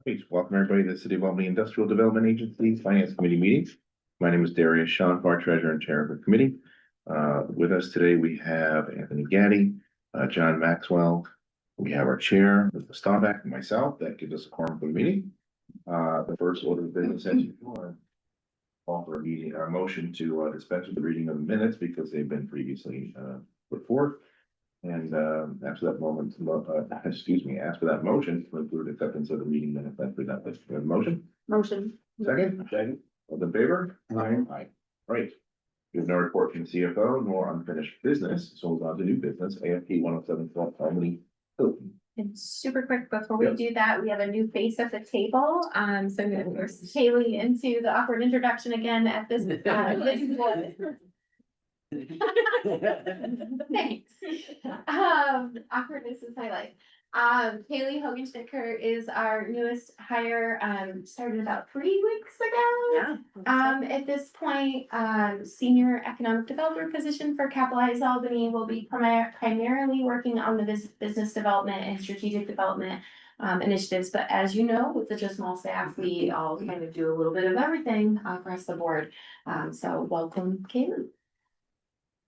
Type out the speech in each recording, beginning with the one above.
Please welcome everybody to the City of Albany Industrial Development Agency Finance Committee meeting. My name is Darius Shawnfar, Treasurer and Chair of the committee. With us today, we have Anthony Gaddy, John Maxwell. We have our chair, Mr. Staubach, and myself. That gives us a quorum for the meeting. The first order of business, as usual, offer a meeting, a motion to dispense with the reading of the minutes because they've been previously put forth. And after that moment, after that motion, to include acceptance of the meeting minutes that presented. We have a motion? Motion. Second? All in favor? Aye. Right. We have no report from the CFO nor unfinished business, so we'll go on to new business, AFP 107 Albany. And super quick before we do that, we have a new face at the table. So I'm gonna force Haley into the awkward introduction again at this. Thanks. Awkwardness is my life. Haley Hogan-Schnicker is our newest hire, started about 3 weeks ago. Yeah. At this point, senior economic developer position for Capitalize Albany will be primarily working on the business development and strategic development initiatives. But as you know, with such a small staff, we all kind of do a little bit of everything across the board. So welcome, Haley.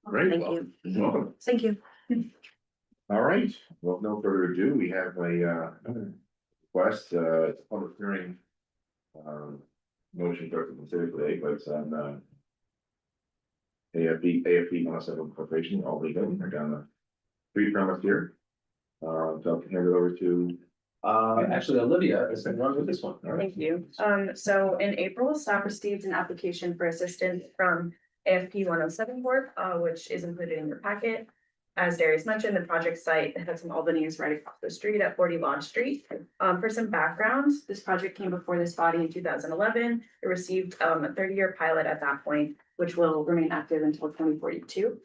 Great. Thank you. Welcome. Thank you. All right, well, no further ado, we have a request, it's a public hearing. Motion to consider today, but it's on AFP 107 Corporation, Albany, they're down the street from us here. So I'll hand it over to. Actually, Olivia is going to run with this one. All right. Thank you. So in April, staff received an application for assistance from AFP 107 board, which is included in your packet. As Darius mentioned, the project site that's in Albany is right across the street at 40 Lodge Street. For some background, this project came before this body in 2011. It received a 30-year pilot at that point, which will remain active until 2042.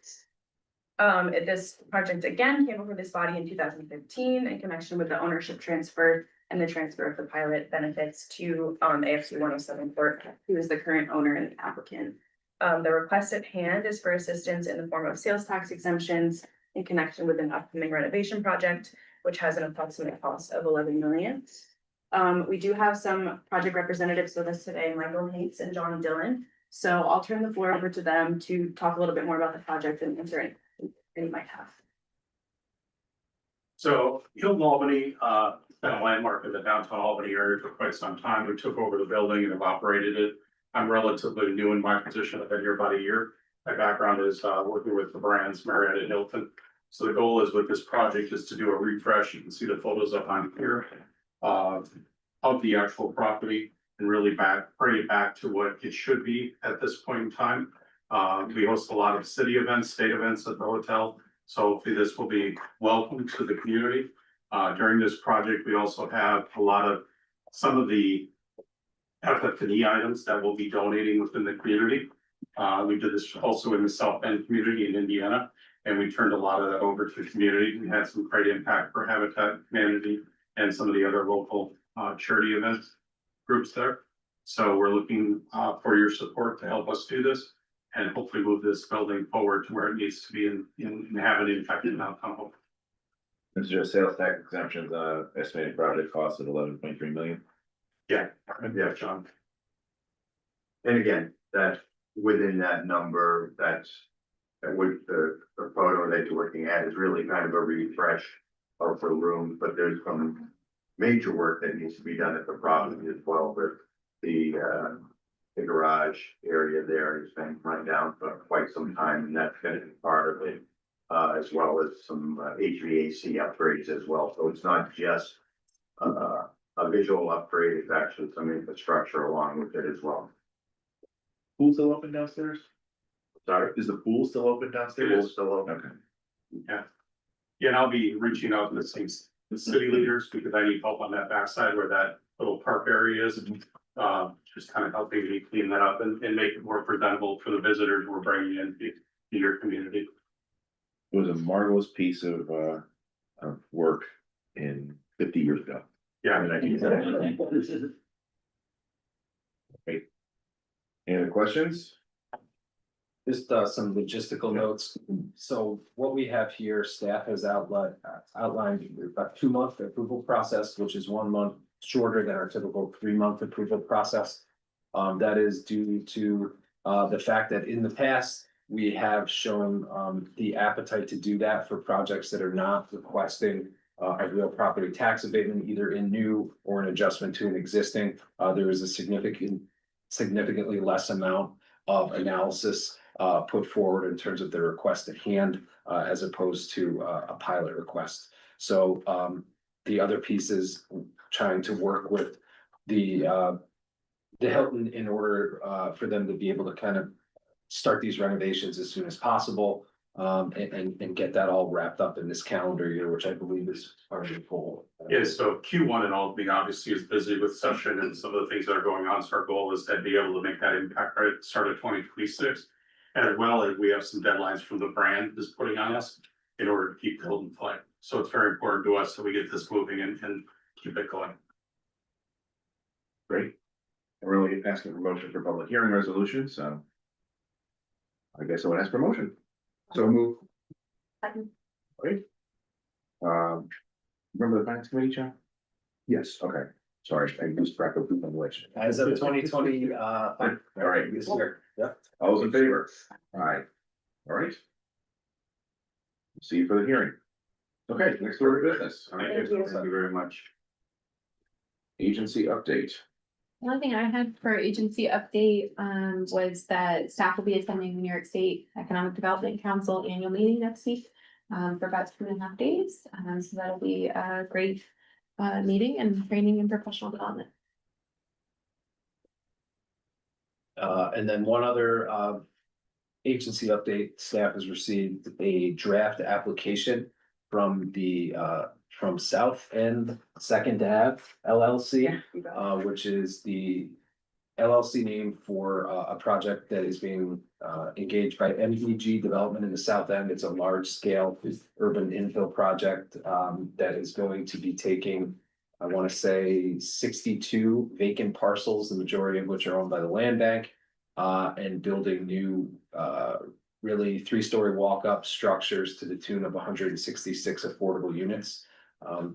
This project again came before this body in 2015 in connection with the ownership transfer and the transfer of the pilot benefits to AFC 107 Corp, who is the current owner and applicant. The request at hand is for assistance in the form of sales tax exemptions in connection with an upcoming renovation project, which has an approximate cost of 11 million. We do have some project representatives with us today, Michael Hates and John Dillon. So I'll turn the floor over to them to talk a little bit more about the project and answer anything you might have. So Hilton Albany, been a landmark in the downtown Albany area for quite some time. We took over the building and have operated it. I'm relatively new in my position. I've been here about a year. My background is working with the brands Marriott and Hilton. So the goal is with this project is to do a refresh. You can see the photos up on here of the actual property and really bring it back to what it should be at this point in time. We host a lot of city events, state events at the hotel. So hopefully this will be welcome to the community. During this project, we also have a lot of some of the FF&E items that we'll be donating within the community. We did this also in the South Bend community in Indiana, and we turned a lot of that over to the community. We had some great impact for Habitat Humanity and some of the other local charity events groups there. So we're looking for your support to help us do this and hopefully move this building forward to where it needs to be and have an impact in downtown. This is just sales tax exemptions, estimated project cost of 11.3 million. Yeah, John. And again, that within that number, that with the photo that you're looking at is really kind of a refresh of the rooms, but there's some major work that needs to be done at the property as well. With the garage area there has been run down for quite some time, and that's going to be part of it, as well as some HVAC upgrades as well. So it's not just a visual upgrade, it's actually some infrastructure along with it as well. Pool still open downstairs? Sorry? Is the pool still open It downstairs? is still open. Okay. Yeah, and I'll be reaching out to the city leaders because I need help on that backside where that little park area is. Just kind of helping me clean that up and make it more presentable for the visitors we're bringing in to your community. It was a marvelous piece of work in 50 years ago. Yeah. Great. Any other questions? Just some logistical notes. So what we have here, staff has outlined about 2-month approval process, which is 1 month shorter than our typical 3-month approval process. That is due to the fact that in the past, we have shown the appetite to do that for projects that are not requesting a real property tax abatement, either in new or an adjustment to an existing. There is a significantly less amount of analysis put forward in terms of the request at hand, as opposed to a pilot request. So the other piece is trying to work with the Hilton in order for them to be able to kind of start these renovations as soon as possible. And get that all wrapped up in this calendar year, which I believe is already full. Yeah, so Q1 in Albany obviously is busy with session and some of the things that are going on. So our goal is to be able to make that impact right at the start of 2026. And as well as we have some deadlines from the brand is putting on us in order to keep Hilton flying. So it's very important to us that we get this moving and keep it going. Great. And we're really asking for motion for public hearing resolution, so. I guess I would ask for motion. So move. Great. Remember the finance committee, John? Yes. Okay, sorry, I lose track of who's on which. As of 2020, All right, this year, yeah. all those in favor? Aye. All right. See you for the hearing. Okay, next order of business. All right, Thank you. Thank you very much. agency update. The only thing I had for agency update was that staff will be attending the New York State Economic Development Council annual meeting next week for about 2.5 days. So that'll be a great meeting and training and professional development. And then one other agency update, staff has received a draft application from the from South End Second Ave LLC, which is the LLC name for a project that is being engaged by MVG Development in the South End. It's a large scale urban infill project that is going to be taking, I want to say, 62 vacant parcels, the majority of which are owned by the land bank, and building new really 3-story walk-up structures to the tune of 166 affordable units.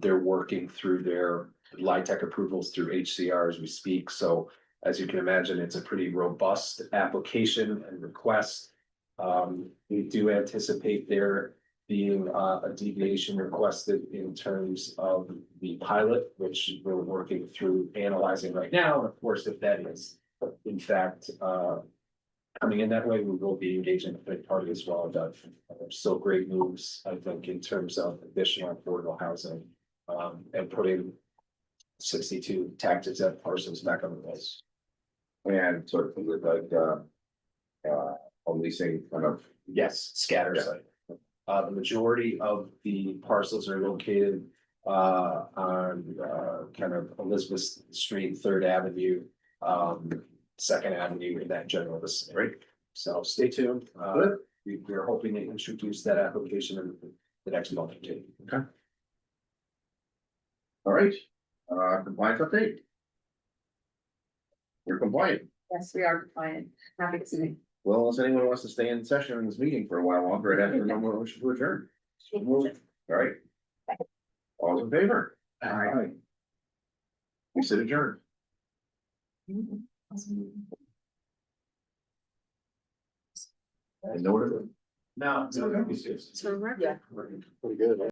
They're working through their LIHTC approvals through HCR as we speak. So as you can imagine, it's a pretty robust application and request. We do anticipate there being a deviation requested in terms of the pilot, which we're working through analyzing right now. And of course, if that is in fact coming in that way, we will be engaging a third party as well. So great moves, I think, in terms of additional affordable housing and putting 62 tax exempt parcels back on the list. And sort of with like on leasing kind of. Yes, scatter site. The majority of the parcels are located on kind of Elizabeth Street, 3rd Avenue, 2nd Avenue in that general vicinity. Right. So stay tuned. We're hoping to introduce that application in the next month or two. Okay. All right, compliance update. We're compliant. Yes, we are compliant. Happy to see. Well, unless anyone wants to stay in session in this meeting for a while longer, I'd have to remember motion to adjourn. All right. All those in favor? Aye. We sit adjourned. I know what it is. Now, So, yeah. pretty good.